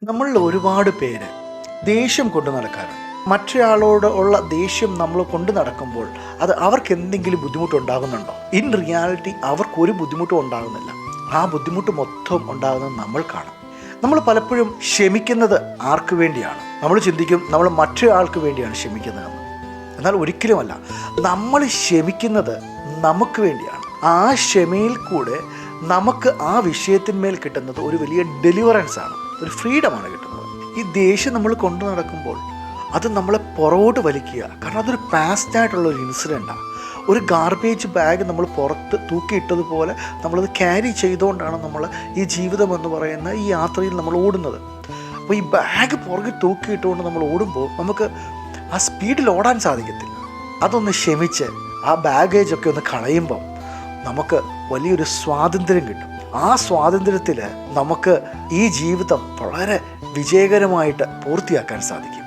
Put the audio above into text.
നമ്മളിൽ ഒരുപാട് പേര് ദേഷ്യം കൊണ്ടു നടക്കാറുണ്ട്. മറ്റൊരാളോട് ഉള്ള ദേഷ്യം നമ്മൾ കൊണ്ടു നടക്കുമ്പോൾ അത് അവർക്ക് എന്തെങ്കിലും ബുദ്ധിമുട്ടുണ്ടാകുന്നുണ്ടോ? ഇൻ റിയാലിറ്റി അവർക്കൊരു ബുദ്ധിമുട്ടും ഉണ്ടാകുന്നില്ല. ആ ബുദ്ധിമുട്ട് മൊത്തം ഉണ്ടാകുന്നത് നമ്മൾക്കാണ്. നമ്മൾ പലപ്പോഴും ക്ഷമിക്കുന്നത് ആർക്ക് വേണ്ടിയാണ്? നമ്മൾ ചിന്തിക്കും നമ്മൾ മറ്റൊരാൾക്ക് വേണ്ടിയാണ് ക്ഷമിക്കുന്നതെന്ന്. എന്നാൽ ഒരിക്കലുമല്ല. നമ്മൾ ക്ഷമിക്കുന്നത് നമുക്ക് വേണ്ടിയാണ്. ആ ക്ഷമയിൽ കൂടെ നമുക്ക് ആ വിഷയത്തിന്മേൽ കിട്ടുന്നത് ഒരു വലിയ ഡെലിവറൻസ് ആണ്, ഒരു ഫ്രീഡമാണ് കിട്ടുന്നത്. ഈ ദേഷ്യം നമ്മൾ കൊണ്ടു നടക്കുമ്പോൾ അത് നമ്മളെ പുറകോട്ട് വലിക്കുക. കാരണം അതൊരു പാസ്റ്റായിട്ടുള്ളൊരു ഇൻസിഡൻറ്റാണ്. ഒരു ഗാർബേജ് ബാഗ് നമ്മൾ പുറത്ത് തൂക്കിയിട്ടതുപോലെ നമ്മളത് ക്യാരി ചെയ്തുകൊണ്ടാണ് നമ്മൾ ഈ ജീവിതം എന്ന് പറയുന്ന ഈ യാത്രയിൽ നമ്മൾ ഓടുന്നത്. അപ്പോൾ ഈ ബാഗ് പുറകിൽ തൂക്കിയിട്ടുകൊണ്ട് നമ്മൾ ഓടുമ്പോൾ നമുക്ക് ആ സ്പീഡിൽ ഓടാൻ സാധിക്കത്തില്ല. അതൊന്ന് ക്ഷമിച്ച് ആ ബാഗേജൊക്കെ ഒന്ന് കളയുമ്പം നമുക്ക് വലിയൊരു സ്വാതന്ത്ര്യം കിട്ടും. ആ സ്വാതന്ത്ര്യത്തിൽ നമുക്ക് ഈ ജീവിതം വളരെ വിജയകരമായിട്ട് പൂർത്തിയാക്കാൻ സാധിക്കും.